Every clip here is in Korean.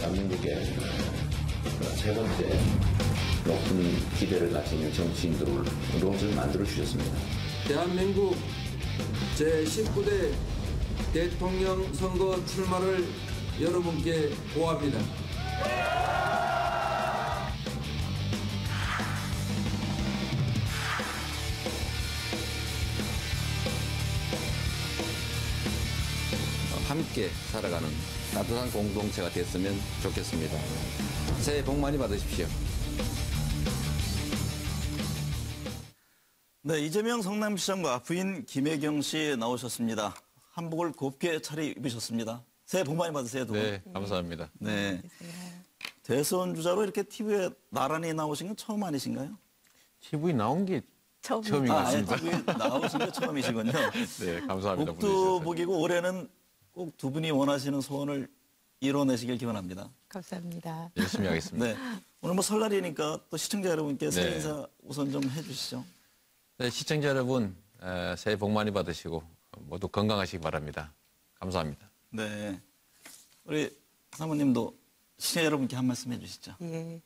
대한민국의 세 번째 높은 기대를 가진 정치인들로 저를 만들어 주셨습니다. 대한민국 제19대 대통령 선거 출마를 여러분께 고합니다. 함께 살아가는 따뜻한 공동체가 됐으면 좋겠습니다. 새해 복 많이 받으십시오. 네, 이재명 성남시장과 부인 김혜경 씨 나오셨습니다. 한복을 곱게 차려입으셨습니다. 새해 복 많이 받으세요, 두 분. 네, 감사합니다. 네. 대선 주자로 이렇게 TV에 나란히 나오신 건 처음 아니신가요? TV 나온 게 처음인 것 같습니다. TV에 나오신 게 처음이시군요. 네, 감사합니다. 복두복이고 올해는 꼭 두 분이 원하시는 소원을 이뤄내시길 기원합니다. 감사합니다. 열심히 하겠습니다. 네. 오늘 뭐 설날이니까 또 시청자 여러분께 새해 네. 인사 우선 좀 해주시죠. 네, 시청자 여러분, 새해 복 많이 받으시고 모두 건강하시기 바랍니다. 감사합니다. 네. 우리 사모님도 시청자 여러분께 한 말씀 해주시죠. 예.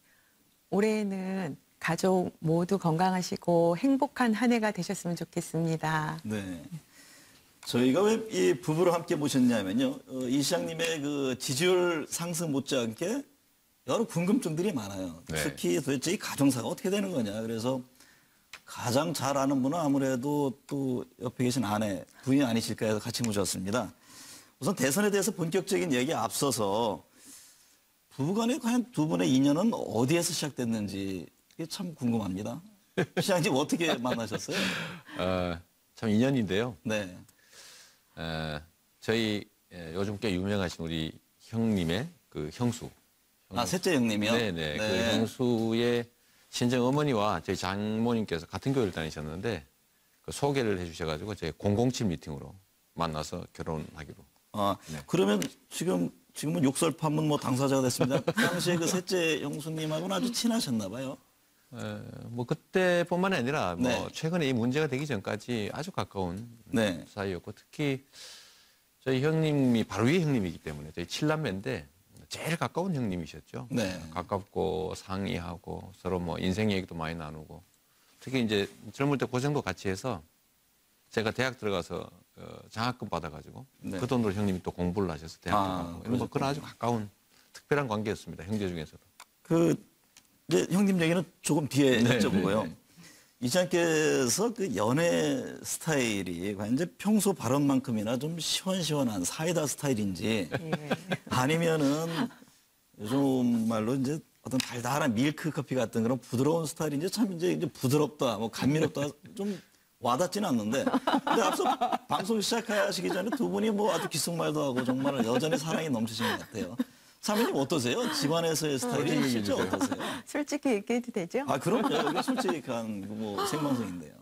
올해는 가족 모두 건강하시고 행복한 한 해가 되셨으면 좋겠습니다. 네. 저희가 왜 이 부부를 함께 모셨냐면요. 이 시장님의 그 지지율 상승 못지않게 여러 궁금증들이 많아요. 네. 특히 도대체 이 가정사가 어떻게 되는 거냐. 그래서 가장 잘 아는 분은 아무래도 또 옆에 계신 아내, 부인 아니실까 해서 같이 모셨습니다. 우선 대선에 대해서 본격적인 얘기에 앞서서 부부간에 과연 두 분의 인연은 어디에서 시작됐는지 이게 참 궁금합니다. 시장님 어떻게 만나셨어요? 참 인연인데요. 네. 저희 요즘 꽤 유명하신 우리 형님의 그 형수. 아, 셋째 형님이요? 네네. 그 형수의 친정 어머니와 저희 장모님께서 같은 교회를 다니셨는데 그 소개를 해주셔가지고 저희 007 미팅으로 만나서 결혼하기로. 아, 네. 그러면 지금은 욕설 판문 뭐 당사자가 됐습니다. 당시에 그 셋째 형수님하고는 아주 친하셨나 봐요. 뭐 그때뿐만이 아니라 뭐 네. 최근에 이 문제가 되기 전까지 아주 가까운 네. 사이였고 특히 저희 형님이 바로 위에 형님이기 때문에 저희 칠남매인데 제일 가까운 형님이셨죠. 네. 가깝고 상의하고 서로 뭐 인생 얘기도 많이 나누고 특히 이제 젊을 때 고생도 같이 해서 제가 대학 들어가서 장학금 받아가지고 네. 그 돈으로 형님이 또 공부를 하셔서 대학도 가고 이런 뭐 그런 아주 가까운 특별한 관계였습니다. 형제 중에서도. 이제 형님 얘기는 조금 뒤에 네, 여쭤보고요. 네, 네. 이장께서 그 연애 스타일이 과연 이제 평소 발언만큼이나 좀 시원시원한 사이다 스타일인지 아니면은 요즘 말로 이제 어떤 달달한 밀크 커피 같은 그런 부드러운 스타일인지 참 이제 부드럽다, 뭐 감미롭다 좀 와닿지는 않는데. 근데 앞서 방송 시작하시기 전에 두 분이 뭐 아주 귓속말도 하고 정말 여전히 사랑이 넘치시는 것 같아요. 사모님 어떠세요? 집안에서의 스타일이 실제 어떠세요? 솔직히 얘기해도 되죠? 아, 그럼요. 이게 솔직한 뭐 생방송인데요.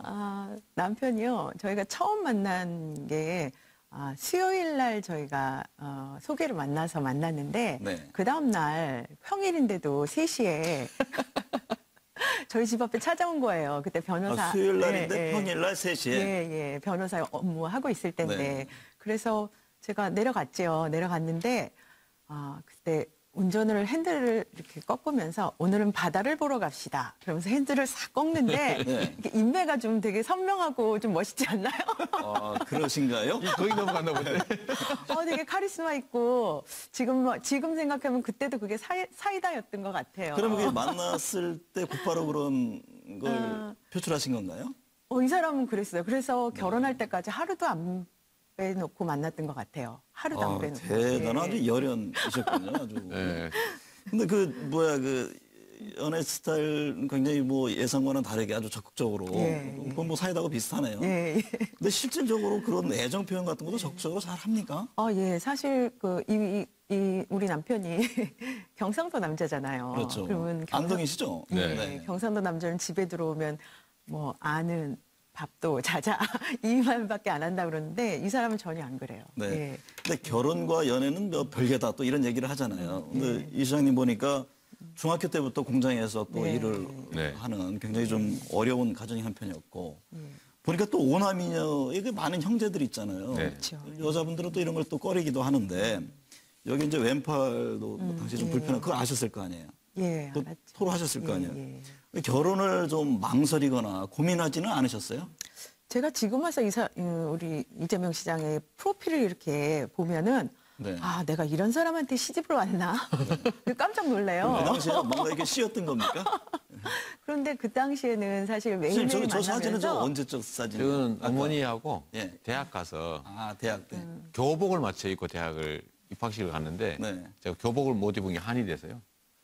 남편이요. 저희가 처음 만난 게 수요일 날 저희가 소개를 만나서 만났는데 네. 그 다음 날 평일인데도 3시에 저희 집 앞에 찾아온 거예요. 그때 변호사. 수요일 날인데 예, 예. 평일 날 3시에. 예. 변호사 업무하고 있을 때인데. 네. 그래서 제가 내려갔죠. 내려갔는데 그때 운전을 핸들을 이렇게 꺾으면서 오늘은 바다를 보러 갑시다. 그러면서 핸들을 싹 꺾는데 네. 이렇게 인매가 좀 되게 선명하고 좀 멋있지 않나요? 아, 그러신가요? 거기 넘어갔나 본데. 되게 카리스마 있고 지금 생각하면 그때도 그게 사이다였던 것 같아요. 그럼 그게 만났을 때 곧바로 그런 걸 표출하신 건가요? 이 사람은 그랬어요. 그래서 결혼할 때까지 하루도 안 빼놓고 만났던 것 같아요. 하루도 안 빼놓고. 대단한 예. 아주 열연이셨군요. 아주. 네. 근데 그 연애 스타일 굉장히 뭐 예상과는 다르게 아주 적극적으로. 예. 그건 뭐 사이다하고 비슷하네요. 예. 근데 실질적으로 그런 애정 표현 같은 것도 적극적으로 잘 합니까? 예. 사실 우리 남편이 경상도 남자잖아요. 그렇죠. 그러면 안동이시죠? 네. 경상도 남자는 집에 들어오면 뭐 아는 밥도 자자 이 말밖에 안 한다 그러는데 이 사람은 전혀 안 그래요. 네. 예. 근데 결혼과 연애는 뭐 별개다 또 이런 얘기를 하잖아요. 근데 이 시장님 보니까 중학교 때부터 공장에서 또 네. 일을 네. 하는 굉장히 좀 어려운 가정의 한 편이었고 보니까 또 오남이녀의 그 많은 형제들이 있잖아요. 네. 그렇죠. 여자분들은 또 이런 걸 또 꺼리기도 하는데 여기 이제 왼팔도 뭐 당시 좀 불편한 그걸 아셨을 거 아니에요. 예, 또 알았죠. 토로하셨을 거 예, 아니에요. 예. 결혼을 좀 망설이거나 고민하지는 않으셨어요? 제가 지금 와서 우리 이재명 시장의 프로필을 이렇게 보면은 네. 아, 내가 이런 사람한테 시집을 왔나? 깜짝 놀래요. 그 당시에 뭔가 이렇게 씌었던 겁니까? 그런데 그 당시에는 사실 매일매일 선생님, 저 사진은 저 만나면서 언제적 사진이에요? 저는 어머니하고 예. 대학 가서 아, 대학 때. 교복을 맞춰 입고 대학을 입학식을 갔는데 네. 제가 교복을 못 입은 게 한이 돼서요.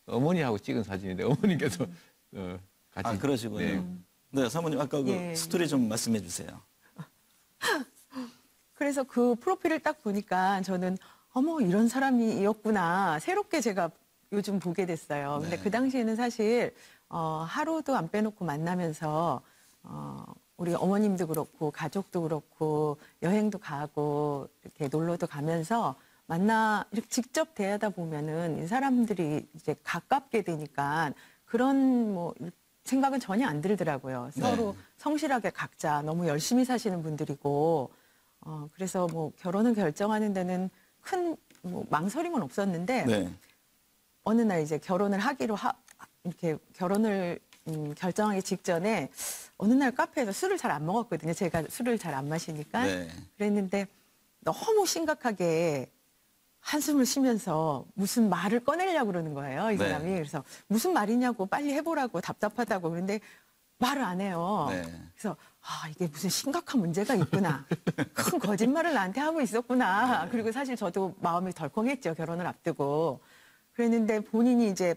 어머니하고 찍은 사진인데 어머니께서 같이 아, 그러시군요. 네. 네, 사모님 아까 그 예. 스토리 좀 말씀해 주세요. 그래서 그 프로필을 딱 보니까 저는 어머 이런 사람이었구나 새롭게 제가 요즘 보게 됐어요. 근데 네. 그 당시에는 사실 하루도 안 빼놓고 만나면서 우리 어머님도 그렇고 가족도 그렇고 여행도 가고 이렇게 놀러도 가면서 이렇게 직접 대하다 보면은 이 사람들이 이제 가깝게 되니까 그런 뭐 생각은 전혀 안 들더라고요. 네. 서로 성실하게 각자 너무 열심히 사시는 분들이고 그래서 뭐 결혼을 결정하는 데는 큰 뭐 망설임은 없었는데 네. 어느 날 이제 결혼을 이렇게 결혼을 결정하기 직전에 어느 날 카페에서 술을 잘 안 먹었거든요. 제가 술을 잘 안 마시니까. 네. 그랬는데 너무 심각하게 한숨을 쉬면서 무슨 말을 꺼내려고 그러는 거예요. 이 네. 사람이. 그래서 무슨 말이냐고 빨리 해보라고 답답하다고. 그런데 말을 안 해요. 네. 그래서 이게 무슨 심각한 문제가 있구나. 큰 거짓말을 나한테 하고 있었구나. 네. 그리고 사실 저도 마음이 덜컹했죠. 결혼을 앞두고. 그랬는데 본인이 이제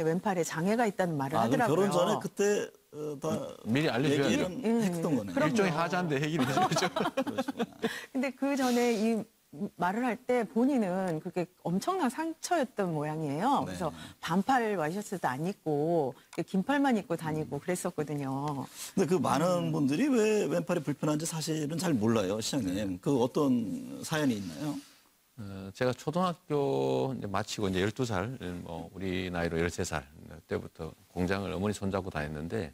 왼팔에 장애가 있다는 말을 아, 그럼 하더라고요. 결혼 전에 그때 다 미리 알려줘야죠. 얘기는 했던 거네요. 그럼요. 일종의 하자인데 해결이 되죠. 근데 그 전에 이 말을 할 때 본인은 그게 엄청난 상처였던 모양이에요. 네. 그래서 반팔 와이셔츠도 안 입고 긴팔만 입고 다니고 그랬었거든요. 근데 그 많은 분들이 왜 왼팔이 불편한지 사실은 잘 몰라요, 시장님. 그 어떤 사연이 있나요? 제가 초등학교 이제 마치고 이제 12살, 뭐 우리 나이로 13살 때부터 공장을 어머니 손잡고 다녔는데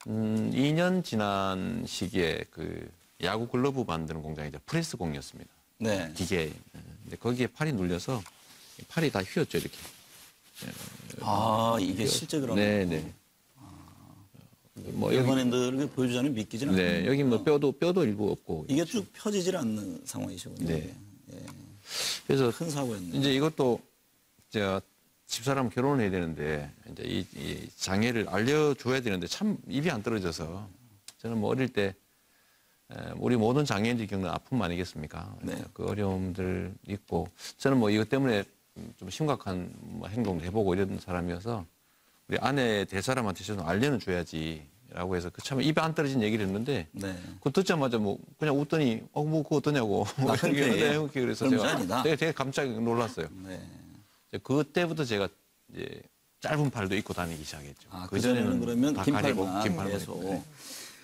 2년 지난 시기에 그 야구 글러브 만드는 공장이 이제 프레스 공이었습니다. 네. 기계. 근데 거기에 팔이 눌려서 팔이 다 휘었죠, 이렇게. 아, 이게 실제 그런 네네. 뭐 여기, 일반인들에게 보여주지 않으면 믿기지는 않아요. 네, 여기 뭐 뼈도 일부 없고. 이게 쭉 펴지질 않는 상황이시군요. 네. 예. 그래서 큰 사고였네요. 이제 이것도 제가 집사람 결혼을 해야 되는데 이제 이 장애를 알려줘야 되는데 참 입이 안 떨어져서 저는 뭐 어릴 때 우리 모든 장애인들이 겪는 아픔 아니겠습니까? 네. 그 어려움들 있고 저는 뭐 이것 때문에 좀 심각한 뭐 행동도 해보고 이런 사람이어서 우리 아내 될 사람한테 좀 알려는 줘야지라고 해서 그 참 입에 안 떨어진 얘기를 했는데 네. 그거 듣자마자 뭐 그냥 웃더니 뭐 그거 어떠냐고 뭐 이런 게 흔쾌히? 흔쾌히 그래서 그런 제가 문제 아니다. 되게 깜짝 놀랐어요. 네. 이제 그때부터 제가 이제 짧은 팔도 입고 다니기 시작했죠. 아, 그전에는 그러면 다 긴팔만 가리고 긴팔만 계속. 입고. 네.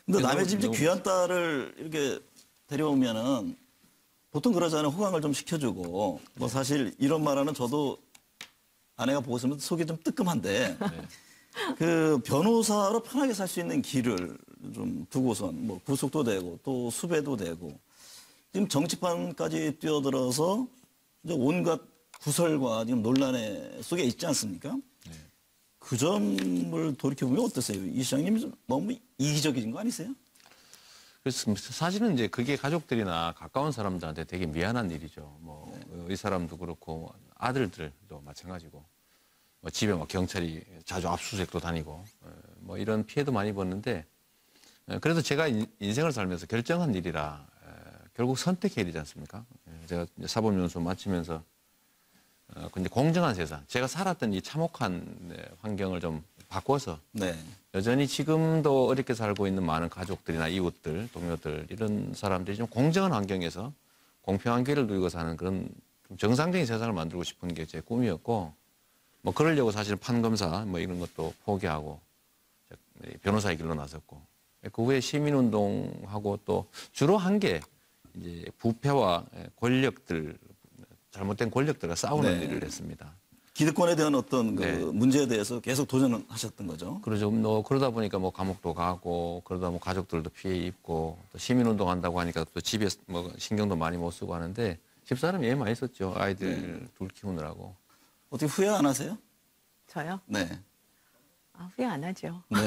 근데 그래서 남의 집 이제 너무 귀한 딸을 이렇게 데려오면은 보통 그러잖아요. 호강을 좀 시켜주고. 뭐 사실 이런 말하는 저도 아내가 보고 있으면 속이 좀 뜨끔한데 그 변호사로 편하게 살 수 있는 길을 좀 두고선 뭐 구속도 되고 또 수배도 되고 지금 정치판까지 뛰어들어서 이제 온갖 구설과 지금 논란의 속에 있지 않습니까? 그 점을 돌이켜보면 어떠세요? 이 시장님 너무 이기적인 거 아니세요? 그래서 사실은 이제 그게 가족들이나 가까운 사람들한테 되게 미안한 일이죠. 뭐 이 사람도 그렇고 아들들도 마찬가지고 뭐 집에 막 경찰이 자주 압수수색도 다니고 뭐 이런 피해도 많이 봤는데 그래도 제가 인생을 살면서 결정한 일이라 결국 선택해야 되지 않습니까? 제가 사법연수 마치면서 근데 공정한 세상, 제가 살았던 이 참혹한 환경을 좀 바꿔서 네. 여전히 지금도 어렵게 살고 있는 많은 가족들이나 이웃들, 동료들 이런 사람들이 좀 공정한 환경에서 공평한 기회를 누리고 사는 그런 좀 정상적인 세상을 만들고 싶은 게 제 꿈이었고 뭐 그러려고 사실 판검사 뭐 이런 것도 포기하고 변호사의 길로 나섰고 그 후에 시민운동하고 또 주로 한 게 이제 부패와 권력들 잘못된 권력들과 싸우는 네. 일을 했습니다. 기득권에 대한 어떤 그 네. 문제에 대해서 계속 도전을 하셨던 거죠. 그러죠. 뭐 그러다 보니까 뭐 감옥도 가고 그러다 뭐 가족들도 피해 입고 또 시민운동 한다고 하니까 또 집에 뭐 신경도 많이 못 쓰고 하는데 집사람이 애 많이 썼죠. 아이들 둘 키우느라고. 어떻게 후회 안 하세요? 저요? 네. 후회 안 하죠. 네.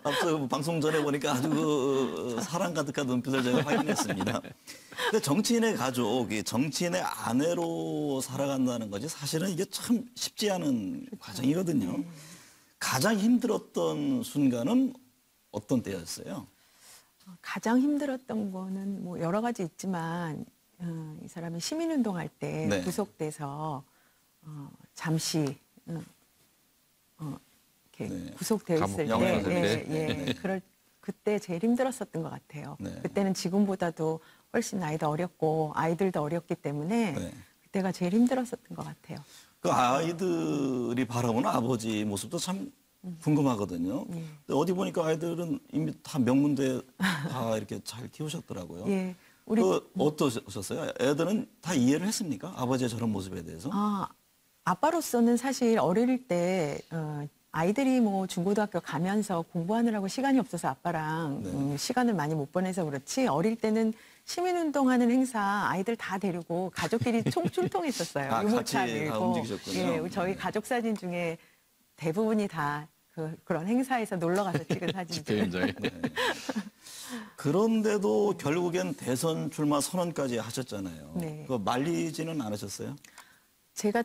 앞서 방송 전에 보니까 아주 사랑 가득한 눈빛을 제가 확인했습니다. 근데 정치인의 가족, 정치인의 아내로 살아간다는 것이 사실은 이게 참 쉽지 않은 과정이거든요. 가장 힘들었던 순간은 어떤 때였어요? 가장 힘들었던 거는 뭐 여러 가지 있지만 이 사람이 시민운동할 때 네. 구속돼서 잠시 이렇게 네. 구속되어 감옥 있을 영화 때, 봤을 때? 그때 제일 힘들었었던 것 같아요. 네. 그때는 지금보다도 훨씬 나이도 어렸고 아이들도 어렸기 때문에 네. 그때가 제일 힘들었었던 것 같아요. 그 아이들이 바라보는 아버지 모습도 참 궁금하거든요. 근데 어디 보니까 아이들은 이미 다 명문대 다 이렇게 잘 키우셨더라고요. 예, 우리 어떠셨어요? 애들은 다 이해를 했습니까? 아버지의 저런 모습에 대해서? 아빠로서는 사실 어릴 때 아이들이 뭐 중고등학교 가면서 공부하느라고 시간이 없어서 아빠랑 시간을 많이 못 보내서 그렇지 어릴 때는 시민운동하는 행사 아이들 다 데리고 가족끼리 총출동했었어요. 같이 유모차 다 밀고. 움직이셨군요. 예, 저희 가족 사진 중에 대부분이 다 그런 행사에서 놀러 가서 찍은 사진이죠. 집회 현장에. 그런데도 결국엔 대선 출마 선언까지 하셨잖아요. 네. 그거 말리지는 않으셨어요? 제가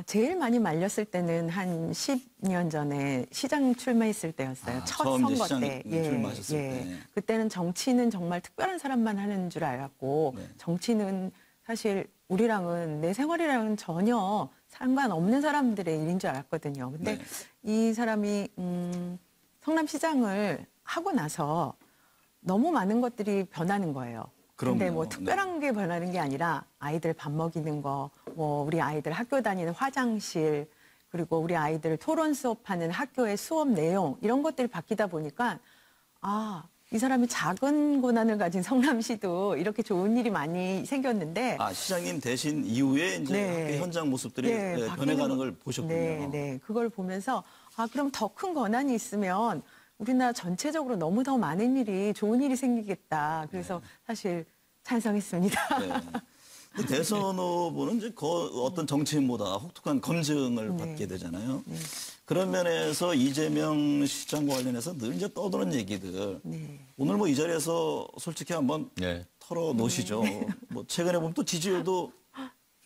제일 많이 말렸을 때는 한 10년 전에 시장 출마했을 때였어요. 첫 처음 이제 선거 시장 때. 출마하셨을 때. 그때는 정치는 정말 특별한 사람만 하는 줄 알았고 네. 정치는 사실 우리랑은 내 생활이랑은 전혀 상관없는 사람들의 일인 줄 알았거든요. 근데 네. 이 사람이 성남시장을 하고 나서 너무 많은 것들이 변하는 거예요. 근데 그럼요. 뭐 특별한 게 변하는 게 아니라 아이들 밥 먹이는 거, 뭐 우리 아이들 학교 다니는 화장실, 그리고 우리 아이들 토론 수업하는 학교의 수업 내용 이런 것들이 바뀌다 보니까 이 사람이 작은 고난을 가진 성남시도 이렇게 좋은 일이 많이 생겼는데 시장님 대신 이후에 이제 학교 현장 모습들이 변해가는 걸 보셨군요. 네. 그걸 보면서 그럼 더 큰 권한이 있으면 우리나라 전체적으로 너무 더 많은 일이 좋은 일이 생기겠다. 그래서 사실 찬성했습니다. 네. 근데 대선 후보는 이제 어떤 정치인보다 혹독한 검증을 받게 되잖아요. 그런 면에서 이재명 시장과 관련해서 늘 이제 떠도는 얘기들. 오늘 뭐 이 자리에서 솔직히 한번 털어놓으시죠. 뭐 최근에 보면 또 지지율도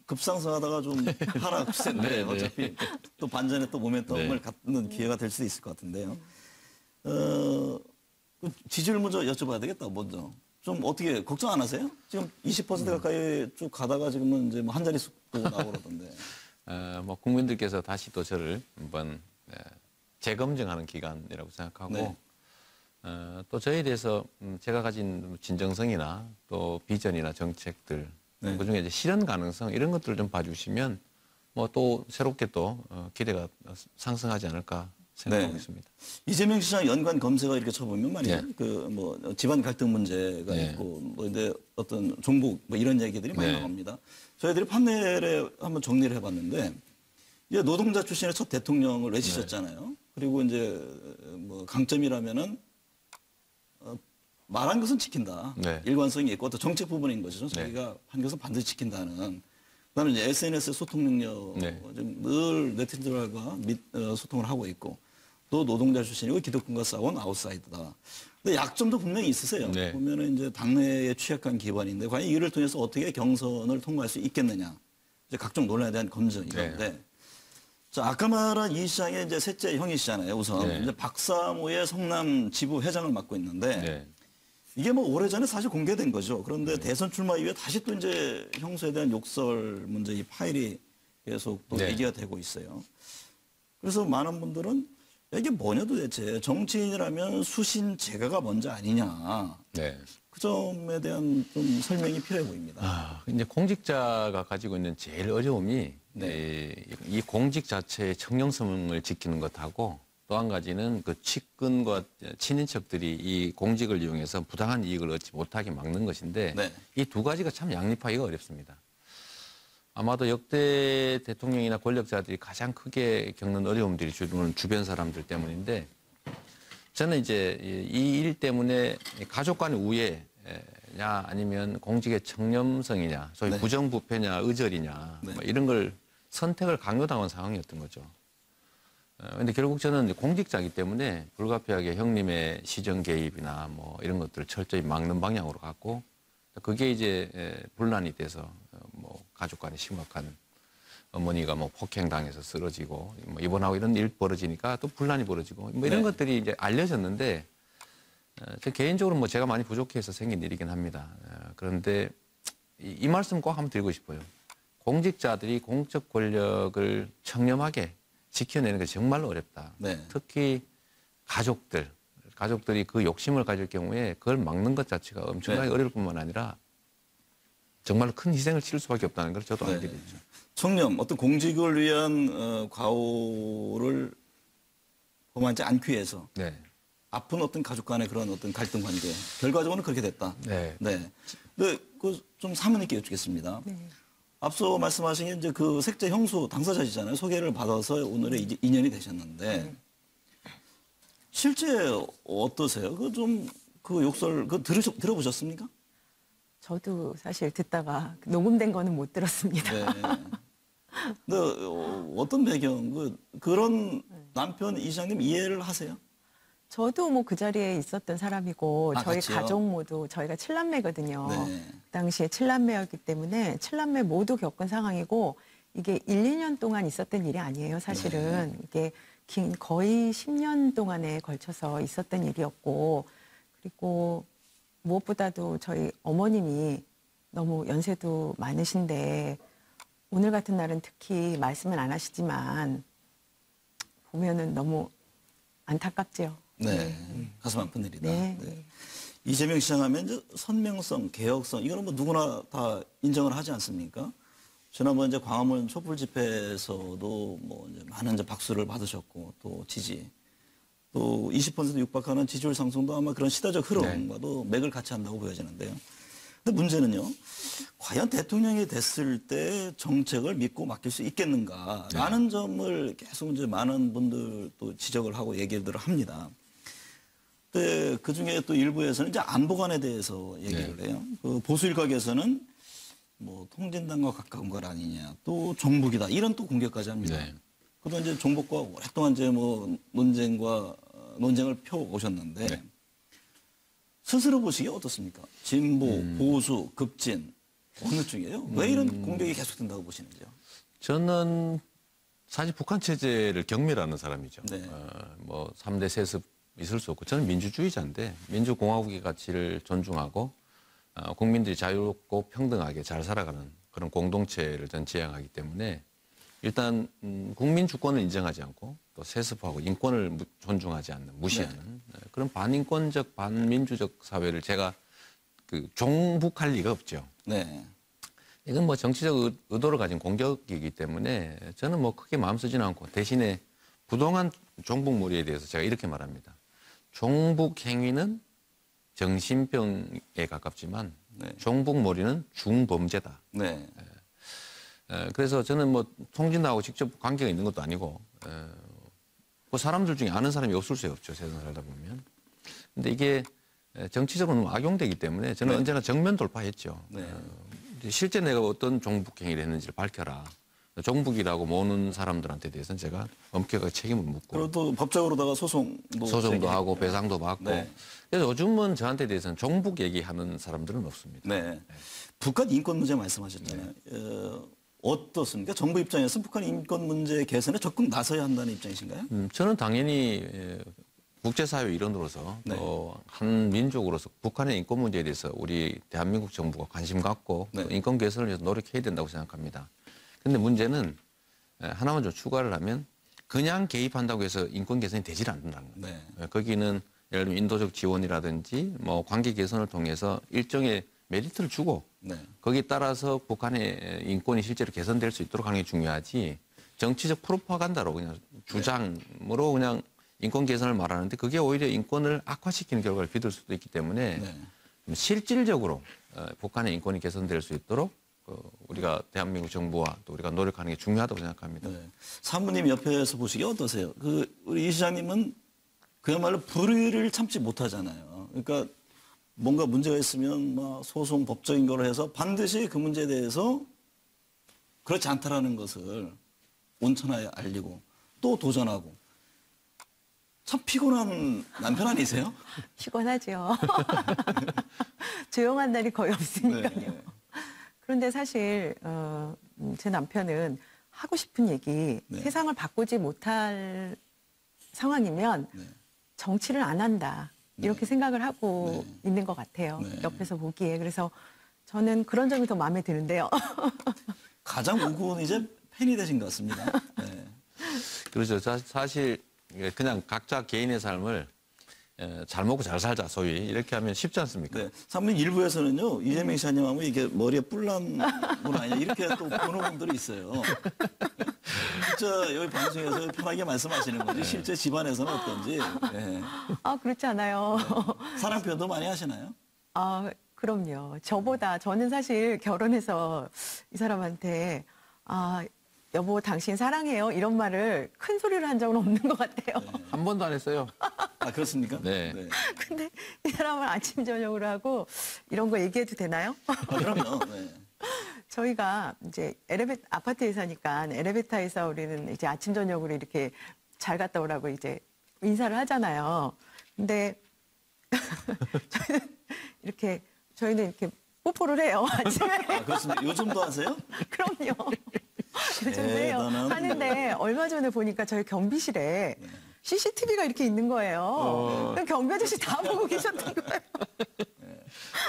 급상승하다가 좀 하락세인데 어차피 또 반전에 또 모멘텀을 갖는 기회가 될 수도 있을 것 같은데요. 지지율 먼저 여쭤봐야 되겠다, 먼저. 좀 어떻게 걱정 안 하세요? 지금 20% 가까이 쭉 가다가 지금은 이제 뭐 한 자릿수 나오고 그러던데. 뭐 국민들께서 다시 또 저를 한번 재검증하는 기간이라고 생각하고 또 저에 대해서 제가 가진 진정성이나 또 비전이나 정책들 그중에 이제 실현 가능성 이런 것들을 좀 봐주시면 뭐 또 새롭게 또 기대가 상승하지 않을까 생각하고 있습니다. 이재명 시장 연관 검색어 이렇게 쳐보면 말이죠. 그 뭐 집안 갈등 문제가 있고 뭐 이제 어떤 종북 뭐 이런 얘기들이 많이 나옵니다. 저희들이 판넬에 한번 정리를 해봤는데 이제 노동자 출신의 첫 대통령을 외치셨잖아요. 그리고 이제 뭐 강점이라면은 말한 것은 지킨다. 일관성이 있고 또 정책 부분인 것이죠. 자기가 한 것은 반드시 지킨다는. 그다음에 이제 SNS 소통 능력 늘 네티즌들과 소통을 하고 있고 또 노동자 출신이고 기득권과 싸운 아웃사이더다. 근데 약점도 분명히 있으세요. 보면은 이제 당내에 취약한 기반인데 과연 이를 통해서 어떻게 경선을 통과할 수 있겠느냐. 이제 각종 논란에 대한 검증이건데. 자, 아까 말한 이 시장의 이제 셋째 형이시잖아요. 우선 이제 박사모의 성남 지부 회장을 맡고 있는데 이게 뭐 오래전에 사실 공개된 거죠. 그런데 대선 출마 이후에 다시 또 이제 형수에 대한 욕설 문제 이 파일이 계속 또 얘기가 되고 있어요. 그래서 많은 분들은 이게 뭐냐 도대체 정치인이라면 수신 제가가 먼저 아니냐. 그 점에 대한 좀 설명이 필요해 보입니다. 이제 공직자가 가지고 있는 제일 어려움이 이 공직 자체의 청렴성을 지키는 것하고 또 한 가지는 그 측근과 친인척들이 이 공직을 이용해서 부당한 이익을 얻지 못하게 막는 것인데 이 두 가지가 참 양립하기가 어렵습니다. 아마도 역대 대통령이나 권력자들이 가장 크게 겪는 어려움들이 주변 사람들 때문인데 저는 이제 이 일 때문에 가족 간의 우애 공직이냐 아니면 공직의 청렴성이냐, 소위 네. 부정부패냐 의절이냐 네. 뭐 이런 걸 선택을 강요당한 상황이었던 거죠. 그런데 결국 저는 이제 공직자이기 때문에 불가피하게 형님의 시정 개입이나 뭐 이런 것들을 철저히 막는 방향으로 갔고, 그게 이제 분란이 돼서 뭐 가족 간에 심각한, 어머니가 뭐 폭행당해서 쓰러지고 뭐 입원하고 이런 일 벌어지니까 또 분란이 벌어지고 뭐 이런 네. 것들이 이제 알려졌는데, 저 개인적으로 뭐 제가 많이 부족해서 생긴 일이긴 합니다. 그런데 이 말씀 꼭 한번 드리고 싶어요. 공직자들이 공적 권력을 청렴하게 지켜내는 게 정말로 어렵다. 네. 특히 가족들이 그 욕심을 가질 경우에 그걸 막는 것 자체가 엄청나게 네. 어려울 뿐만 아니라 정말로 큰 희생을 치를 수밖에 없다는 걸 저도 네. 알게 됐죠. 청렴, 어떤 공직을 위한 과오를 범하지 않기 위해서 네. 아픈 어떤 가족 간의 그런 어떤 갈등 관계, 결과적으로는 그렇게 됐다. 네. 네. 근데 좀 사모님께 여쭙겠습니다. 네. 앞서 말씀하신 게 이제 그 색제 형수 당사자시잖아요. 소개를 받아서 오늘의 이제 인연이 되셨는데 실제 어떠세요? 그 욕설 들어보셨습니까? 저도 사실 듣다가 녹음된 거는 못 들었습니다. 네. 근데 어떤 배경, 그런 남편 이장님 이해를 하세요? 저도 뭐 그 자리에 있었던 사람이고 저희 같이요? 가족 모두 저희가 7남매거든요. 네. 그 당시에 7남매였기 때문에 7남매 모두 겪은 상황이고 이게 1, 2년 동안 있었던 일이 아니에요. 사실은 이게 거의 10년 동안에 걸쳐서 있었던 일이었고, 그리고 무엇보다도 저희 어머님이 너무 연세도 많으신데 오늘 같은 날은 특히 말씀은 안 하시지만 보면은 너무 안타깝죠. 네. 가슴 아픈 일이다. 네. 네. 이재명 시장 하면 이제 선명성, 개혁성, 이거는 뭐 누구나 다 인정을 하지 않습니까? 지난번 이제 광화문 촛불 집회에서도 뭐 이제 많은 이제 박수를 받으셨고 또 지지, 또 20% 육박하는 지지율 상승도 아마 그런 시대적 흐름과도 맥을 같이 한다고 보여지는데요. 근데 문제는요, 과연 대통령이 됐을 때 정책을 믿고 맡길 수 있겠는가라는 점을 계속 이제 많은 분들 또 지적을 하고 얘기들을 합니다. 근데 그 중에 또 일부에서는 이제 안보관에 대해서 얘기를 해요. 그 보수 일각에서는 뭐 통진당과 가까운 것 아니냐, 또 종북이다 이런 또 공격까지 합니다. 네. 그동안 이제 종북과 오랫동안 이제 뭐 논쟁을 펴 오셨는데 네. 스스로 보시기에 어떻습니까? 진보, 보수, 급진 어느 쪽이에요? 왜 이런 공격이 계속된다고 보시는지요? 저는 사실 북한 체제를 경멸하는 사람이죠. 네. 뭐 3대 세습 있을 수 없고, 저는 민주주의자인데 민주공화국의 가치를 존중하고 국민들이 자유롭고 평등하게 잘 살아가는 그런 공동체를 전 지향하기 때문에 일단 국민 주권을 인정하지 않고 또 세습하고 인권을 존중하지 않는, 무시하는 그런 반인권적 반민주적 사회를 제가 종북할 리가 없죠. 네. 이건 뭐 정치적 의도를 가진 공격이기 때문에 저는 뭐 크게 마음 쓰지는 않고, 대신에 부동한 종북몰이에 대해서 제가 이렇게 말합니다. 종북 행위는 정신병에 가깝지만 네. 종북몰이는 중범죄다. 네. 그래서 저는 뭐 통진당하고 직접 관계가 있는 것도 아니고, 뭐 사람들 중에 아는 사람이 없을 수 없죠, 세상 살다 보면. 근데 이게 정치적으로 너무 악용되기 때문에 저는 네. 언제나 정면 돌파했죠. 네. 실제 내가 어떤 종북 행위를 했는지를 밝혀라. 종북이라고 모는 사람들한테 대해서는 제가 엄격하게 책임을 묻고, 그리고 또 법적으로다가 소송도 하고 배상도 받고. 네. 그래서 요즘은 저한테 대해서는 종북 얘기하는 사람들은 없습니다. 네. 북한 인권 문제 말씀하셨잖아요. 어떻습니까? 정부 입장에서 북한 인권 문제 개선에 적극 나서야 한다는 입장이신가요? 저는 당연히 국제사회 일원으로서 네. 또 한 민족으로서 북한의 인권 문제에 대해서 우리 대한민국 정부가 관심 갖고 네. 또 인권 개선을 위해서 노력해야 된다고 생각합니다. 그런데 문제는 하나만 좀 추가를 하면 그냥 개입한다고 해서 인권 개선이 되질 않는다는 거예요. 네. 거기는 예를 들면 인도적 지원이라든지 뭐 관계 개선을 통해서 일정의 메리트를 주고 네. 거기에 따라서 북한의 인권이 실제로 개선될 수 있도록 하는 게 중요하지, 정치적 프로파간다로 그냥 주장으로 그냥 인권 개선을 말하는데 그게 오히려 인권을 악화시키는 결과를 빚을 수도 있기 때문에 네. 실질적으로 북한의 인권이 개선될 수 있도록 우리가 대한민국 정부와 또 우리가 노력하는 게 중요하다고 생각합니다. 네. 사모님 옆에서 보시기에 어떠세요? 우리 이 시장님은 그야말로 불의를 참지 못하잖아요. 그러니까 뭔가 문제가 있으면 막 소송 법적인 걸 해서 반드시 그 문제에 대해서 그렇지 않다라는 것을 온천하에 알리고 또 도전하고 참 피곤한 남편 아니세요? 피곤하죠. 조용한 날이 거의 없으니까요. 네. 그런데 사실 제 남편은 하고 싶은 얘기, 네. 세상을 바꾸지 못할 상황이면 네. 정치를 안 한다. 이렇게 생각을 하고 네. 있는 것 같아요. 네. 옆에서 보기에. 그래서 저는 그런 점이 더 마음에 드는데요. 가장 우군 이제 팬이 되신 것 같습니다. 네. 그렇죠. 사실 그냥 각자 개인의 삶을 잘 먹고 잘 살자 소위 이렇게 하면 쉽지 않습니까? 네. 사모님 일부에서는요 이재명 시장님하고 이게 머리에 뿔난 분 아니냐 이렇게 또 보는 분들이 있어요. 진짜 여기 방송에서 편하게 말씀하시는 거지 실제 집안에서는 어떤지. 네. 아, 그렇지 않아요. 사랑 표현도 많이 하시나요? 아, 그럼요. 저는 사실 결혼해서 이 사람한테 여보, 당신 사랑해요. 이런 말을 큰 소리로 한 적은 없는 것 같아요. 한 번도 안 했어요. 아 그렇습니까? 네. 근데 이 사람은 아침, 저녁으로 하고 이런 거 얘기해도 되나요? 아, 그럼요. 네. 저희가 이제 아파트에 사니까 엘리베이터에서 우리는 이제 아침, 저녁으로 이렇게 잘 갔다 오라고 이제 인사를 하잖아요. 근데 저희는 이렇게 뽀뽀를 해요. 아침에. 아 그렇습니까? 요즘도 하세요? 그럼요. 요즘도 해요. 대단한 하는데 얼마 전에 보니까 저희 경비실에 CCTV가 이렇게 있는 거예요. 경비 아저씨 다 보고 계셨던 거예요.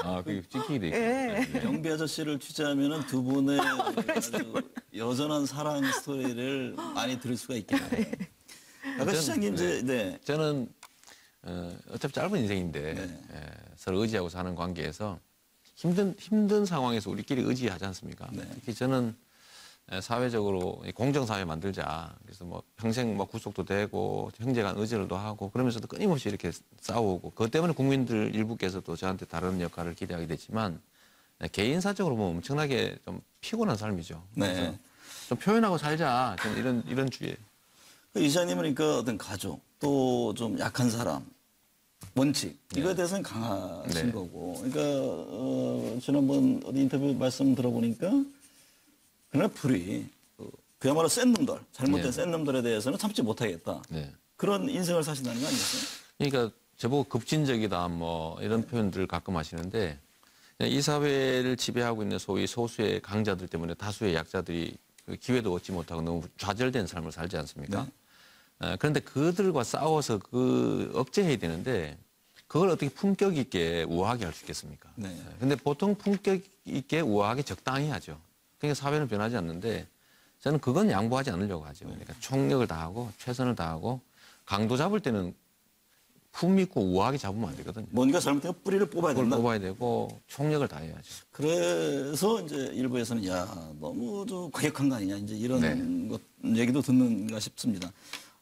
아, 그게 찍히게 돼 있고. 예. 경비 아저씨를 취재하면은 두 분의 아주 여전한 사랑 스토리를 많이 들을 수가 있겠네요. 아까 시장님 이제 네. 저는 어차피 짧은 인생인데 네. 서로 의지하고 사는 관계에서 힘든 상황에서 우리끼리 의지하지 않습니까? 네. 특히 저는 사회적으로 공정사회 만들자. 그래서 뭐 평생 뭐 구속도 되고 형제간 의절도 하고 그러면서도 끊임없이 이렇게 싸우고 그것 때문에 국민들 일부께서도 저한테 다른 역할을 기대하게 됐지만 개인사적으로 보면 엄청나게 좀 피곤한 삶이죠. 네. 그래서 좀 표현하고 살자. 저는 이런 주의예요. 이 시장님은 그러니까 어떤 가족 또 좀 약한 사람 원칙 이거에 네. 대해서는 강하신 네. 거고 그러니까 지난번 어디 인터뷰 말씀 들어보니까 그러나 불이 그야말로 센 놈들 잘못된 네. 센 놈들에 대해서는 참지 못하겠다 네. 그런 인생을 사신다는 거 아니겠어요? 그러니까 저보고 급진적이다 뭐 이런 표현들을 가끔 하시는데 이 사회를 지배하고 있는 소위 소수의 강자들 때문에 다수의 약자들이 그 기회도 얻지 못하고 너무 좌절된 삶을 살지 않습니까? 그런데 그들과 싸워서 억제해야 되는데 그걸 어떻게 품격 있게 우아하게 할 수 있겠습니까? 네. 근데 보통 품격 있게 우아하게 적당히 하죠. 그러니까 사회는 변하지 않는데 저는 그건 양보하지 않으려고 하죠. 그러니까 총력을 다하고 최선을 다하고 강도 잡을 때는 품 있고 우아하게 잡으면 안 되거든요. 뭔가 잘못되면 뿌리를 뽑아야 그걸 된다. 뽑아야 되고 총력을 다해야죠. 그래서 이제 일부에서는 야 너무 좀 과격한 거 아니냐 이제 이런 네. 것 얘기도 듣는가 싶습니다.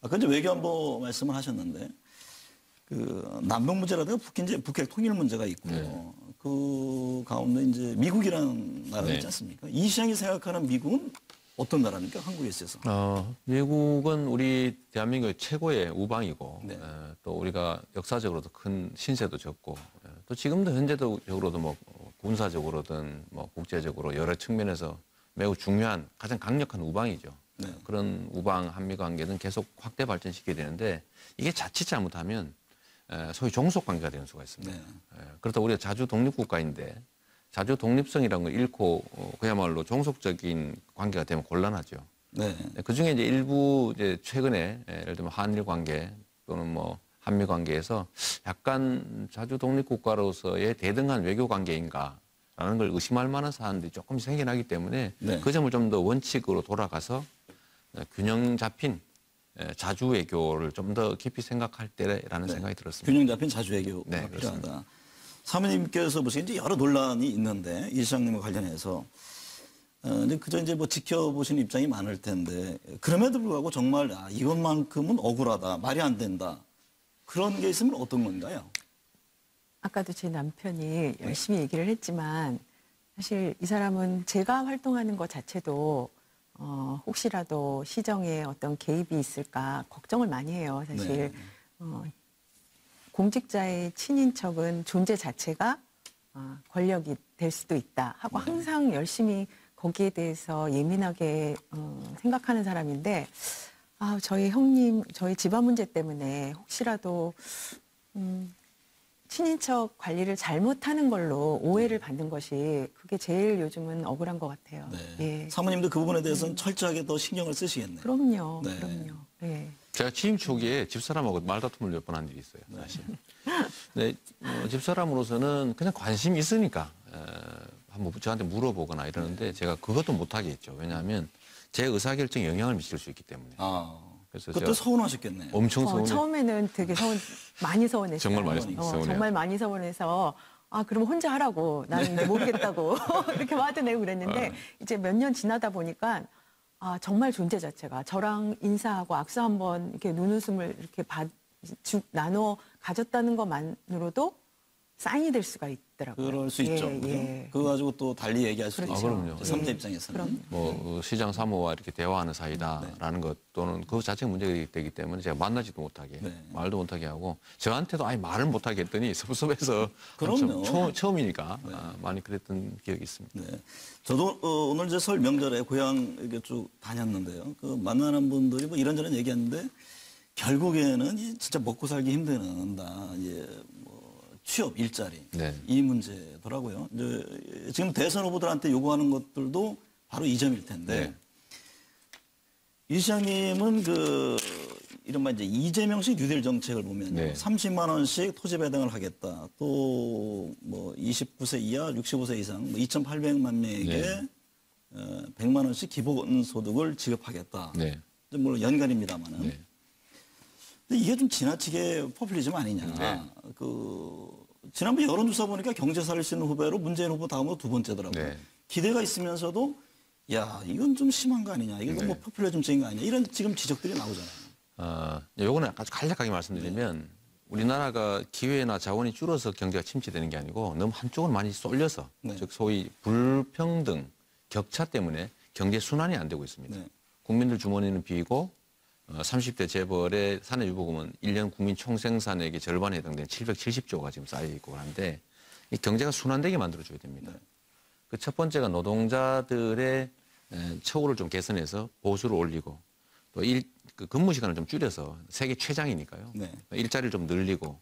아까 이제 외교안보 말씀을 하셨는데 그 남북 문제라든가 북핵 통일 문제가 있고 네. 그 가운데 이제 미국이라는 나라가 네. 있지 않습니까? 이 시장이 생각하는 미국은 어떤 나라입니까? 한국에 있어서. 미국은 우리 대한민국의 최고의 우방이고 네. 또 우리가 역사적으로도 큰 신세도 졌고 또 지금도 현재적으로도 뭐 군사적으로든 뭐 국제적으로 여러 측면에서 매우 중요한 가장 강력한 우방이죠. 네. 그런 우방 한미 관계는 계속 확대 발전시켜야 되는데 이게 자칫 잘못하면 소위 종속 관계가 되는 수가 있습니다. 네. 그렇다고 우리가 자주 독립국가인데 자주 독립성이라는 걸 잃고 그야말로 종속적인 관계가 되면 곤란하죠. 네. 그 중에 이제 일부 이제 최근에 예를 들면 한일 관계 또는 뭐 한미 관계에서 약간 자주 독립국가로서의 대등한 외교 관계인가라는 걸 의심할 만한 사안들이 조금 생겨나기 때문에 네. 그 점을 좀 더 원칙으로 돌아가서 균형 잡힌 자주 외교를 좀 더 깊이 생각할 때라는 네. 생각이 들었습니다. 균형 잡힌 자주 외교가 네, 필요하다. 사모님께서 보시기에 이제 여러 논란이 있는데 이 시장님과 관련해서 근데 그저 이제 뭐 지켜보시는 입장이 많을 텐데 그럼에도 불구하고 정말 이것만큼은 억울하다 말이 안 된다 그런 게 있으면 어떤 건가요? 아까도 제 남편이 열심히 얘기를 했지만 사실 이 사람은 제가 활동하는 것 자체도 혹시라도 시정에 어떤 개입이 있을까 걱정을 많이 해요. 사실 네. 공직자의 친인척은 존재 자체가 권력이 될 수도 있다 하고 항상 열심히 거기에 대해서 예민하게 생각하는 사람인데 저희 형님, 저희 집안 문제 때문에 혹시라도 친인척 관리를 잘못하는 걸로 오해를 받는 것이 그게 제일 요즘은 억울한 것 같아요. 네. 예. 사모님도 그 부분에 대해서는 철저하게 더 신경을 쓰시겠네요. 그럼요. 네. 그럼요. 예. 제가 취임 초기에 집사람하고 말다툼을 몇 번 한 일이 있어요, 사실. 네, 집사람으로서는 그냥 관심이 있으니까 한번 저한테 물어보거나 이러는데 제가 그것도 못하게 했죠. 왜냐하면 제 의사결정에 영향을 미칠 수 있기 때문에. 그래서 그것도 서운하셨겠네요. 엄청 서운해. 처음에는 되게 많이 서운했어요. 정말 많이 서운해요. 정말 많이 서운해서 그럼 혼자 하라고 나는 이제 모르겠다고 이렇게 화도 내고 그랬는데 이제 몇 년 지나다 보니까 정말 존재 자체가 저랑 인사하고 악수 한번 이렇게 눈웃음을 이렇게 나눠 가졌다는 것만으로도 사인이 될 수가 있더라고요. 그럴 수 있죠. 예. 그거 가지고 또 달리 얘기할 수도 그렇죠. 있죠. 그럼요. 3자 입장에서는. 뭐 시장 사모와 이렇게 대화하는 사이다라는 것 또는 그 자체가 문제가 되기 때문에 제가 만나지도 못하게 말도 못하게 하고 저한테도 아예 말을 못하게 했더니 섭섭해서 그럼요. 처음이니까 많이 그랬던 기억이 있습니다. 네. 저도 오늘 이제 설 명절에 고향 이렇게 쭉 다녔는데요. 그 만나는 분들이 뭐 이런저런 얘기했는데 결국에는 진짜 먹고 살기 힘든다. 취업, 일자리 네. 이 문제더라고요. 지금 대선 후보들한테 요구하는 것들도 바로 이 점일 텐데 이 시장님은 이른바 이제 이재명식 뉴딜 정책을 보면요. 네. 30만 원씩 토지 배당을 하겠다. 또 뭐 29세 이하, 65세 이상 2,800만 명에게 100만 원씩 기본소득을 지급하겠다. 네. 물론 연간입니다만은. 네. 근데 이게 좀 지나치게 포퓰리즘 아니냐. 네. 지난번 여론조사 보니까 경제사를 쓰는 후배로 문재인 후보 다음으로 두 번째더라고요. 네. 기대가 있으면서도 이건 좀 심한 거 아니냐. 이건 뭐 포퓰리즘적인 거 아니냐. 이런 지금 지적들이 나오잖아요. 요거는 아주 간략하게 말씀드리면 우리나라가 기회나 자원이 줄어서 경제가 침체되는 게 아니고 너무 한쪽을 많이 쏠려서 즉 소위 불평등, 격차 때문에 경제 순환이 안 되고 있습니다. 국민들 주머니는 비고 30대 재벌의 산해유보금은 1년 국민 총생산액의 절반에 해당되는 770조가 지금 쌓여있고 하는데 이 경제가 순환되게 만들어줘야 됩니다. 그 첫 번째가 노동자들의 처우를 좀 개선해서 보수를 올리고 또 그 근무 시간을 좀 줄여서 세계 최장이니까요. 일자리를 좀 늘리고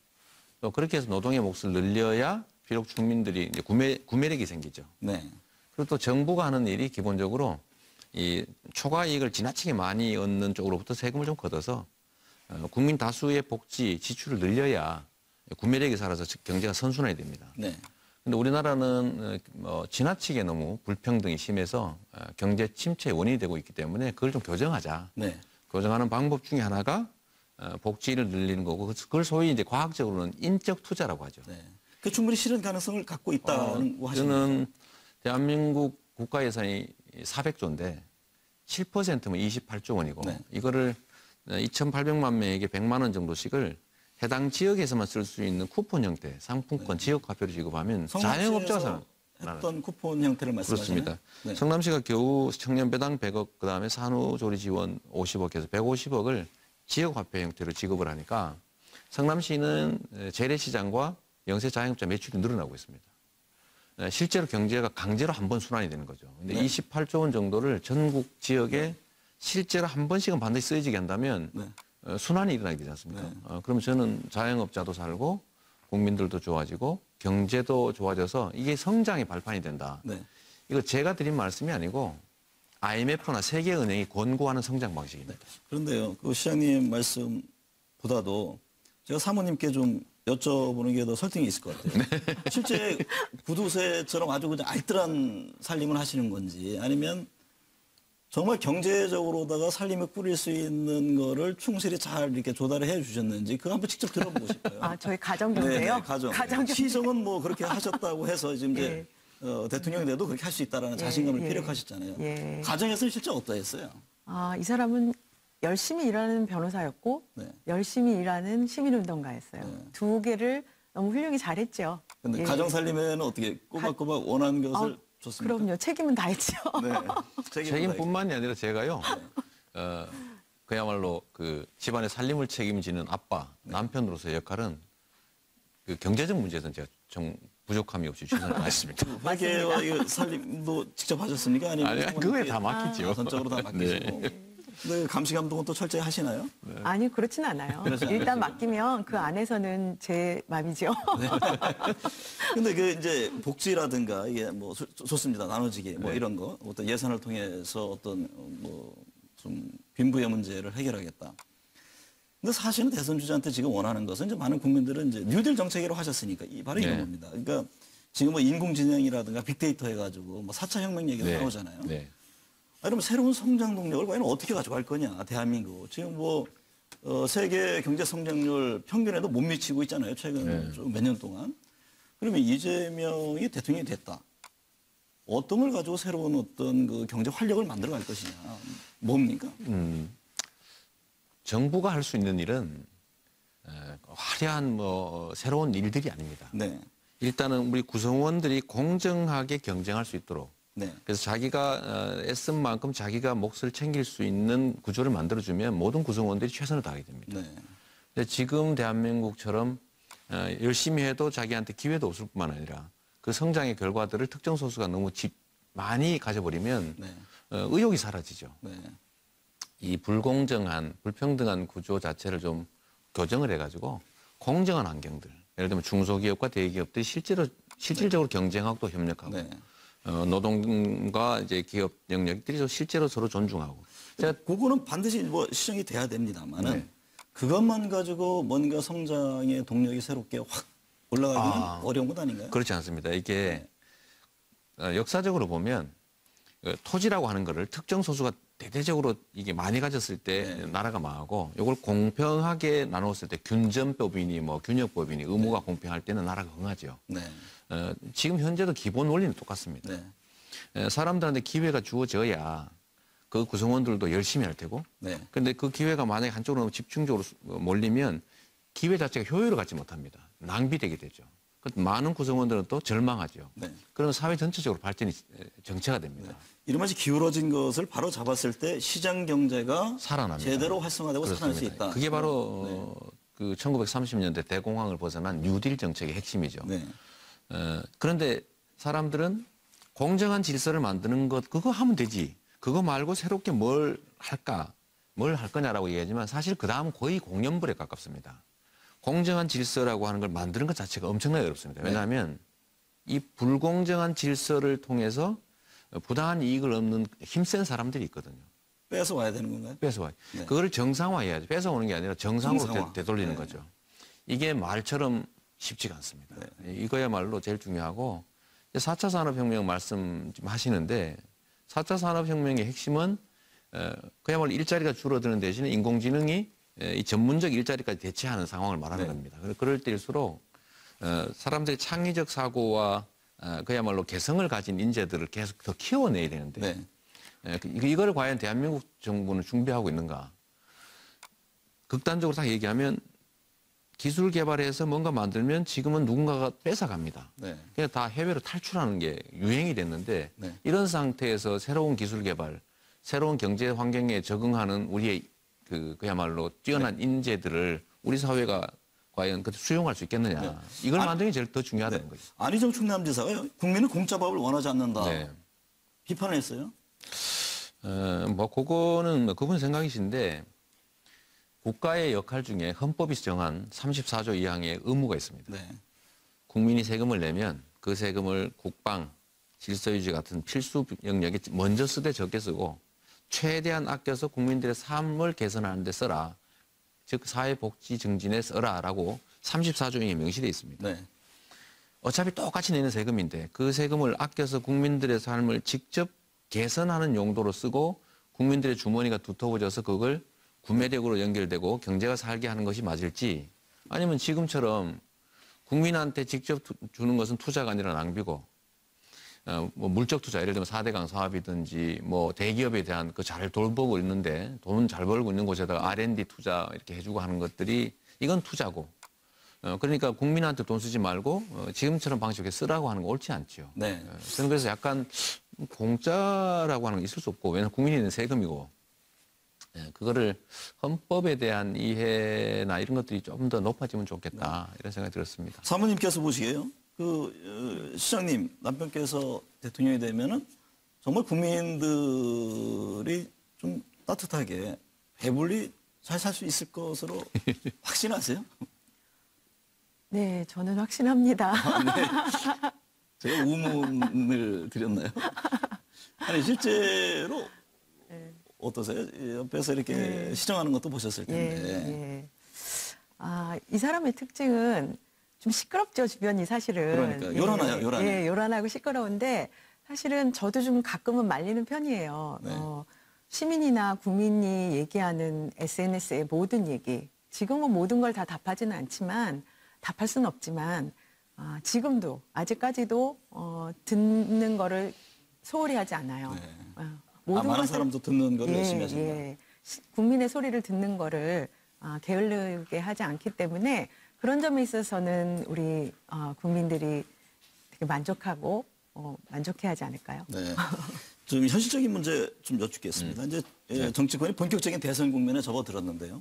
또 그렇게 해서 노동의 몫을 늘려야 비록 국민들이 이제 구매력이 생기죠. 그리고 또 정부가 하는 일이 기본적으로 이 초과 이익을 지나치게 많이 얻는 쪽으로부터 세금을 좀 걷어서 국민 다수의 복지 지출을 늘려야 구매력이 살아서 경제가 선순환이 됩니다. 근데 우리나라는 지나치게 너무 불평등이 심해서 경제 침체의 원인이 되고 있기 때문에 그걸 좀 교정하자. 교정하는 방법 중에 하나가 복지를 늘리는 거고 그걸 소위 이제 과학적으로는 인적 투자라고 하죠. 그 충분히 실현 가능성을 갖고 있다고 하시는 저는 대한민국 국가 예산이 400조인데 7%면 28조 원이고 이거를 2,800만 명에게 100만 원 정도씩을 해당 지역에서만 쓸 수 있는 쿠폰 형태, 상품권, 지역 화폐로 지급하면 자영업자가 했던 쿠폰 형태를 말씀하시나요? 그렇습니다. 성남시가 겨우 청년 배당 100억, 그다음에 산후조리 지원 50억 해서 150억을 지역 화폐 형태로 지급을 하니까 성남시는 재래시장과 영세 자영업자 매출이 늘어나고 있습니다. 실제로 경제가 강제로 한 번 순환이 되는 거죠. 근데 28조 원 정도를 전국 지역에 실제로 한 번씩은 반드시 쓰여지게 한다면 순환이 일어나게 되지 않습니까? 그러면 저는 자영업자도 살고 국민들도 좋아지고 경제도 좋아져서 이게 성장의 발판이 된다. 이거 제가 드린 말씀이 아니고 IMF나 세계은행이 권고하는 성장 방식입니다. 그런데요, 그 시장님 말씀보다도 제가 사모님께 좀 여쭤보는 게 더 설득이 있을 것 같아요. 실제 구두쇠처럼 아주 그냥 알뜰한 살림을 하시는 건지 아니면 정말 경제적으로다가 살림을 꾸릴 수 있는 거를 충실히 잘 이렇게 조달을 해 주셨는지 그거 한번 직접 들어보고 싶어요. 저희 가정 경제요? 가정. 시정은 뭐 그렇게 하셨다고 해서 지금 이제 대통령이 돼도 그렇게 할 수 있다라는 자신감을 피력하셨잖아요. 가정에서는 실제 어떠했어요? 이 사람은 열심히 일하는 변호사였고 열심히 일하는 시민운동가였어요. 두 개를 너무 훌륭히 잘했죠. 근데 가정 살림에는 어떻게 꼬박꼬박 원하는 것을 줬습니까? 그럼요. 책임은 다했죠. 책임뿐만이 아니라 제가요. 그야말로 그 집안의 살림을 책임지는 아빠, 남편으로서의 역할은 그 경제적 문제에서는 제가 좀 부족함이 없이 최선을 다했습니다. 회계와 이 살림도 직접 하셨습니까? 아니면 아니, 그거에 다 맡기죠. 전적으로 다 맡기시고. 근데 감시 감독은 또 철저히 하시나요? 아니 그렇진 않아요. 일단 맡기면 그 안에서는 제 맘이죠. 근데 그 이제 복지라든가 이게 뭐 좋습니다. 나눠지기 뭐 네. 이런 거 어떤 예산을 통해서 어떤 뭐 좀 빈부의 문제를 해결하겠다. 근데 사실은 대선 주자한테 지금 원하는 것은 이제 많은 국민들은 이제 뉴딜 정책으로 하셨으니까 바로 이런 네. 겁니다. 그러니까 지금 뭐 인공지능이라든가 빅데이터 해가지고 뭐 4차 혁명 얘기가 네. 나오잖아요. 네. 그러면 새로운 성장 동력을 과연 어떻게 가져갈 거냐, 대한민국. 지금 뭐, 세계 경제 성장률 평균에도 못 미치고 있잖아요. 최근 네. 몇 년 동안. 그러면 이재명이 대통령이 됐다. 어떤 걸 가지고 새로운 어떤 그 경제 활력을 만들어 갈 것이냐. 뭡니까? 정부가 할 수 있는 일은 화려한 뭐 새로운 일들이 아닙니다. 네. 일단은 우리 구성원들이 공정하게 경쟁할 수 있도록 네. 그래서 자기가 애쓴 만큼 자기가 몫을 챙길 수 있는 구조를 만들어주면 모든 구성원들이 최선을 다하게 됩니다. 네. 근데 지금 대한민국처럼 열심히 해도 자기한테 기회도 없을 뿐만 아니라 그 성장의 결과들을 특정 소수가 너무 많이 가져버리면 네. 의욕이 사라지죠. 네. 이 불공정한, 불평등한 구조 자체를 좀 교정을 해가지고 공정한 환경들, 예를 들면 중소기업과 대기업들이 실질적으로 경쟁하고 또 협력하고 네. 노동과 이제 기업 영역들이 실제로 서로 존중하고. 그거는 반드시 뭐 시정이 돼야 됩니다만은 네. 그것만 가지고 뭔가 성장의 동력이 새롭게 확 올라가기는 어려운 것 아닌가요? 그렇지 않습니다. 이게 역사적으로 보면 토지라고 하는 거를 특정 소수가 대대적으로 이게 많이 가졌을 때 네. 나라가 망하고 이걸 공평하게 나눴을 때 균전법이니 뭐 균역법이니 의무가 공평할 때는 나라가 흥하죠. 네. 지금 현재도 기본 원리는 똑같습니다. 네. 사람들한테 기회가 주어져야 그 구성원들도 열심히 할 테고 네. 그런데 그 기회가 만약에 한쪽으로 집중적으로 몰리면 기회 자체가 효율을 갖지 못합니다. 낭비되게 되죠. 많은 구성원들은 또 절망하죠. 네. 그러면 사회 전체적으로 발전이 정체가 됩니다. 이름하시 기울어진 것을 바로 잡았을 때 시장 경제가 살아납니다. 제대로 활성화되고 살아날 수 있다. 그게 바로 그 1930년대 대공황을 벗어난 뉴딜 정책의 핵심이죠. 네. 그런데 사람들은 공정한 질서를 만드는 것 그거 하면 되지. 그거 말고 새롭게 뭘 할까? 뭘 할 거냐라고 얘기하지만 사실 그 다음은 거의 공연불에 가깝습니다. 공정한 질서라고 하는 걸 만드는 것 자체가 엄청나게 어렵습니다. 왜냐하면 이 불공정한 질서를 통해서 부당한 이익을 얻는 힘센 사람들이 있거든요. 빼서 와야 되는 건가요? 뺏어와요. 네. 그거를 정상화해야죠. 뺏어오는 게 아니라 정상으로 정상화. 되돌리는 네. 거죠. 이게 말처럼 쉽지가 않습니다. 이거야말로 제일 중요하고 4차 산업혁명 말씀 좀 하시는데 4차 산업혁명의 핵심은 그야말로 일자리가 줄어드는 대신에 인공지능이 이 전문적 일자리까지 대체하는 상황을 말하는 겁니다. 그럴 때일수록 사람들의 창의적 사고와 그야말로 개성을 가진 인재들을 계속 더 키워내야 되는데 이거를 과연 대한민국 정부는 준비하고 있는가? 극단적으로 다 얘기하면 기술 개발해서 뭔가 만들면 지금은 누군가가 뺏어갑니다. 네. 그냥 다 해외로 탈출하는 게 유행이 됐는데 네. 이런 상태에서 새로운 기술 개발, 새로운 경제 환경에 적응하는 우리의 그야말로 뛰어난 인재들을 우리 사회가 과연 수용할 수 있겠느냐. 이걸 만드는 게 제일 더 중요하다는 거죠. 안희정 충남지사가 국민은 공짜밥을 원하지 않는다. 네. 비판을 했어요. 그거는 그분 생각이신데 국가의 역할 중에 헌법이 정한 34조 2항에 의무가 있습니다. 네. 국민이 세금을 내면 그 세금을 국방, 질서유지 같은 필수 영역에 먼저 쓰되 적게 쓰고 최대한 아껴서 국민들의 삶을 개선하는 데 써라. 즉 사회복지 증진에 써라라고 34조에 명시되어 있습니다. 네. 어차피 똑같이 내는 세금인데 그 세금을 아껴서 국민들의 삶을 직접 개선하는 용도로 쓰고 국민들의 주머니가 두터워져서 그걸 구매력으로 연결되고 경제가 살게 하는 것이 맞을지 아니면 지금처럼 국민한테 직접 주는 것은 투자가 아니라 낭비고 뭐 물적 투자 예를 들면 4대강 사업이든지 뭐 대기업에 대한 그 잘 돌보고 있는데 돈 잘 벌고 있는 곳에다가 R&D 투자 이렇게 해주고 하는 것들이 이건 투자고 그러니까 국민한테 돈 쓰지 말고 지금처럼 방식에 쓰라고 하는 거 옳지 않죠. 네. 저는 그래서 약간 공짜라고 하는 게 있을 수 없고 왜냐하면 국민이 내는 세금이고 그거를 헌법에 대한 이해나 이런 것들이 좀 더 높아지면 좋겠다 이런 생각이 들었습니다. 사모님께서 보시기에요. 시장님 남편께서 대통령이 되면은 정말 국민들이 좀 따뜻하게 배불리 잘 살 수 있을 것으로 확신하세요? 네, 저는 확신합니다. 제가 우문을 드렸나요? 아니 실제로 어떠세요? 옆에서 이렇게 시정하는 것도 보셨을 텐데. 예. 이 사람의 특징은 좀 시끄럽죠, 주변이 사실은. 그러니까 요란해요, 요란해. 예, 요란하고 시끄러운데 사실은 저도 좀 가끔은 말리는 편이에요. 네. 시민이나 국민이 얘기하는 SNS의 모든 얘기, 지금은 모든 걸 다 답하지는 않지만, 답할 수는 없지만, 지금도, 아직까지도 듣는 거를 소홀히 하지 않아요. 네. 모든 많은 것을- 사람도 듣는 걸 열심히 하신다. 국민의 소리를 듣는 거를 게을르게 하지 않기 때문에 그런 점에 있어서는 우리 국민들이 되게 만족하고 만족해하지 않을까요? 네. 좀 현실적인 문제 좀 여쭙겠습니다. 이제 정치권이 본격적인 대선 국면에 접어들었는데요.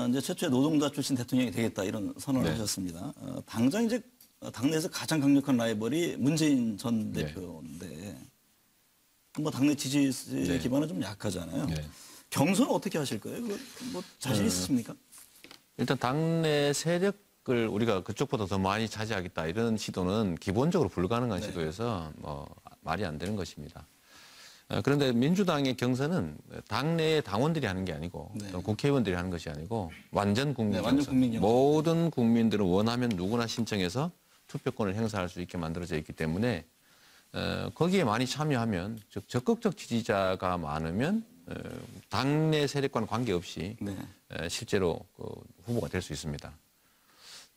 이제 최초의 노동자 출신 대통령이 되겠다 이런 선언을 하셨습니다. 당장 이제 당내에서 가장 강력한 라이벌이 문재인 전 대표인데 뭐 당내 지지 기반은 좀 약하잖아요. 네. 경선 어떻게 하실 거예요? 그거 뭐 자신 있으십니까? 일단 당내 세력을 우리가 그쪽보다 더 많이 차지하겠다 이런 시도는 기본적으로 불가능한 시도여서 뭐 말이 안 되는 것입니다. 그런데 민주당의 경선은 당내의 당원들이 하는 게 아니고 또 국회의원들이 하는 것이 아니고 완전 국민 완전 경선. 국민 경선. 모든 국민들은 원하면 누구나 신청해서 투표권을 행사할 수 있게 만들어져 있기 때문에 거기에 많이 참여하면 즉 적극적 지지자가 많으면 당내 세력과는 관계없이 실제로 후보가 될 수 있습니다.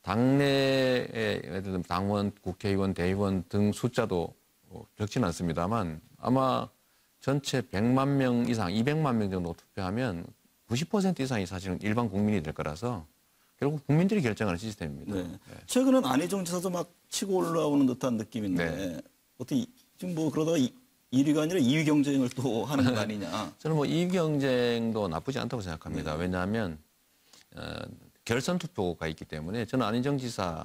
당내에 예를 들면 당원, 국회의원, 대의원 등 숫자도 적지는 않습니다만 아마 전체 100만 명 이상, 200만 명 정도 투표하면 90% 이상이 사실은 일반 국민이 될 거라서 결국 국민들이 결정하는 시스템입니다. 최근엔 안희정 지사도 막 치고 올라오는 듯한 느낌인데 어떻게 지금 뭐 그러다가 1위가 아니라 2위 경쟁을 또 하는 거 아니냐. 저는 뭐 2위 경쟁도 나쁘지 않다고 생각합니다. 왜냐하면 결선 투표가 있기 때문에 저는 안희정 지사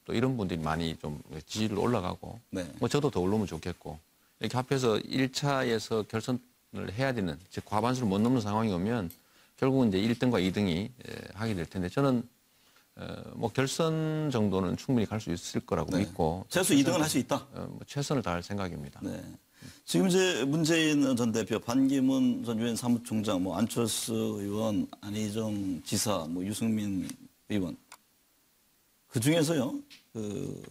또 이런 분들이 많이 좀 지지율 올라가고 뭐 저도 더 오르면 좋겠고 이렇게 합해서 1차에서 결선을 해야 되는 즉 과반수를 못 넘는 상황이 오면 결국은 이제 1등과 2등이 하게 될 텐데 저는 뭐 결선 정도는 충분히 갈 수 있을 거라고 믿고 최소 2등은 할 수 있다. 뭐 최선을 다할 생각입니다. 지금 이제 문재인 전 대표, 반기문 전 유엔 사무총장, 뭐 안철수 의원, 안희정 지사, 뭐 유승민 의원 그 중에서요 그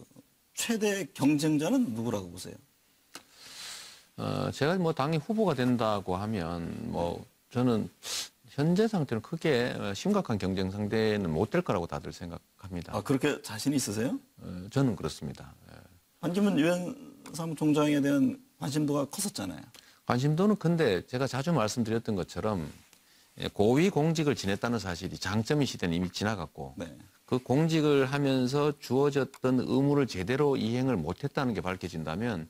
최대 경쟁자는 누구라고 보세요? 제가 뭐 당이 후보가 된다고 하면 뭐 저는 현재 상태는 크게 심각한 경쟁 상대는 못 될 거라고 다들 생각합니다. 그렇게 자신 있으세요? 저는 그렇습니다. 반기문 유엔 사무총장에 대한 관심도가 컸었잖아요. 관심도는 근데 제가 자주 말씀드렸던 것처럼 고위 공직을 지냈다는 사실이 장점인 시대는 이미 지나갔고 그 공직을 하면서 주어졌던 의무를 제대로 이행을 못했다는 게 밝혀진다면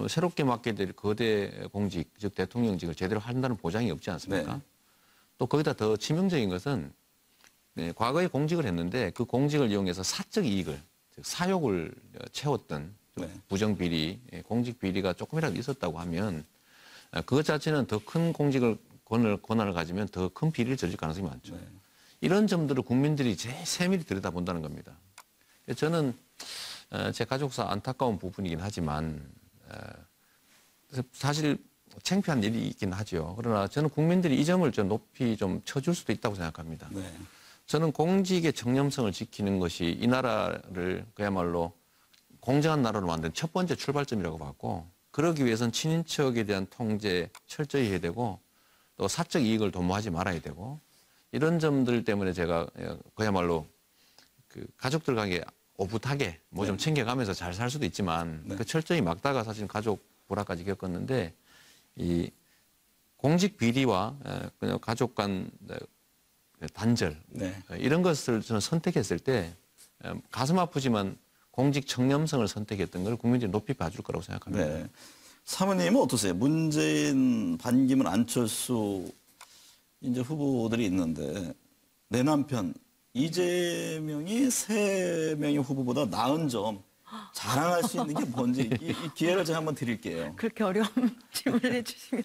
새롭게 맡게 될 거대 공직, 즉 대통령직을 제대로 한다는 보장이 없지 않습니까? 또 거기다 더 치명적인 것은 과거에 공직을 했는데 그 공직을 이용해서 사적 이익을, 즉 사욕을 채웠던 부정비리, 공직비리가 조금이라도 있었다고 하면 그것 자체는 더 큰 공직을 권한을 가지면 더 큰 비리를 저질 가능성이 많죠. 이런 점들을 국민들이 제일 세밀히 들여다본다는 겁니다. 저는 제 가족사 안타까운 부분이긴 하지만 사실 창피한 일이 있긴 하죠. 그러나 저는 국민들이 이 점을 좀 높이 좀 쳐줄 수도 있다고 생각합니다. 저는 공직의 청렴성을 지키는 것이 이 나라를 그야말로 공정한 나라로 만든 첫 번째 출발점이라고 봤고 그러기 위해서는 친인척에 대한 통제 철저히 해야 되고 또 사적 이익을 도모하지 말아야 되고 이런 점들 때문에 제가 그야말로 그 가족들 관계 오붓하게 뭐 좀 챙겨가면서 잘 살 수도 있지만 그 철저히 막다가 사실 가족 불화까지 겪었는데 이 공직 비리와 그냥 가족 간 단절 이런 것을 저는 선택했을 때 가슴 아프지만 공직 청렴성을 선택했던 걸 국민들이 높이 봐줄 거라고 생각합니다. 사모님은 어떠세요? 문재인, 반기문, 안철수 이제 후보들이 있는데 내 남편 이재명이 3명의 후보보다 나은 점 자랑할 수 있는 게 뭔지 이 기회를 제가 한번 드릴게요. 그렇게 어려운 질문을 해주시면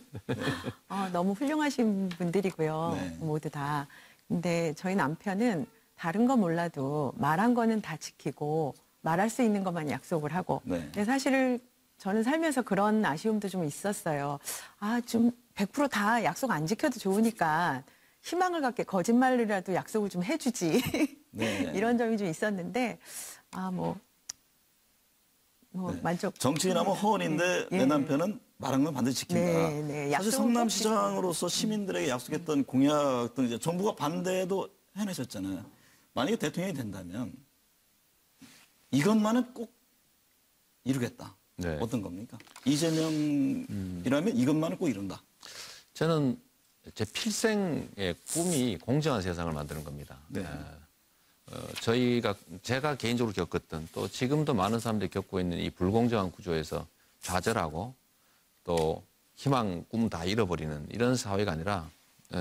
너무 훌륭하신 분들이고요. 네. 모두 다. 근데 저희 남편은 다른 거 몰라도 말한 거는 다 지키고 말할 수 있는 것만 약속을 하고. 네. 근데 사실 저는 살면서 그런 아쉬움도 좀 있었어요. 좀 100% 다 약속 안 지켜도 좋으니까 희망을 갖게 거짓말이라도 약속을 좀 해주지. 네. 이런 점이 좀 있었는데 네. 만족. 정치인하면 허언인데 예. 내 남편은 말한 건 반드시 지킨다. 네, 네. 사실 약속은 성남시장으로서 시민들에게 약속했던 공약 등 이제 정부가 반대도 해내셨잖아요. 만약에 대통령이 된다면 이것만은 꼭 이루겠다. 네. 어떤 겁니까? 이재명이라면 이것만은 꼭 이룬다. 저는 제 필생의 꿈이 공정한 세상을 만드는 겁니다. 네. 제가 개인적으로 겪었던 또 지금도 많은 사람들이 겪고 있는 이 불공정한 구조에서 좌절하고 또 희망, 꿈 다 잃어버리는 이런 사회가 아니라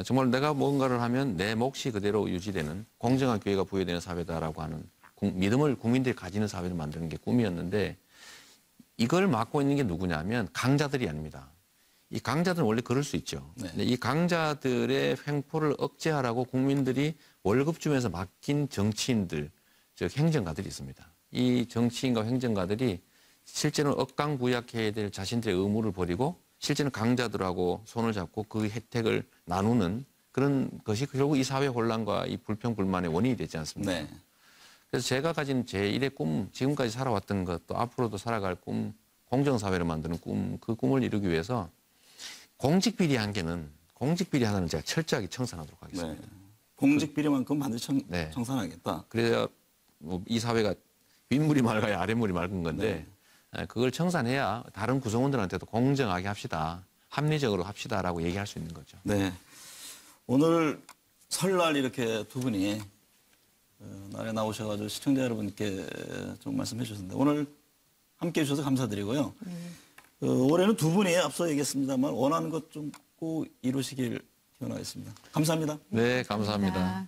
정말 내가 뭔가를 하면 내 몫이 그대로 유지되는 공정한 기회가 부여되는 사회다라고 하는 믿음을 국민들이 가지는 사회를 만드는 게 꿈이었는데 이걸 맡고 있는 게 누구냐면 강자들이 아닙니다. 이 강자들은 원래 그럴 수 있죠. 네. 근데 이 강자들의 횡포를 억제하라고 국민들이 월급 주면서 맡긴 정치인들, 즉 행정가들이 있습니다. 이 정치인과 행정가들이 실제로 억강부약해야 될 자신들의 의무를 버리고 실제는 강자들하고 손을 잡고 그 혜택을 나누는 그런 것이 결국 이 사회 혼란과 이 불평, 불만의 원인이 되지 않습니까? 네. 그래서 제가 가진 제1의 꿈, 지금까지 살아왔던 것, 또 앞으로도 살아갈 꿈, 공정사회를 만드는 꿈, 그 꿈을 이루기 위해서 공직비리 하나는 제가 철저하게 청산하도록 하겠습니다. 네. 공직비리만큼 반드시 네. 청산하겠다. 그래야 이 사회가 윗물이 맑아야 아랫물이 맑은 건데 그걸 청산해야 다른 구성원들한테도 공정하게 합시다. 합리적으로 합시다라고 얘기할 수 있는 거죠. 네. 오늘 설날 이렇게 두 분이 날에 나오셔가지고 시청자 여러분께 좀 말씀해 주셨는데 오늘 함께해 주셔서 감사드리고요. 올해는 두 분이 앞서 얘기했습니다만 원하는 것 좀 꼭 이루시길 기원하겠습니다. 감사합니다. 네, 감사합니다.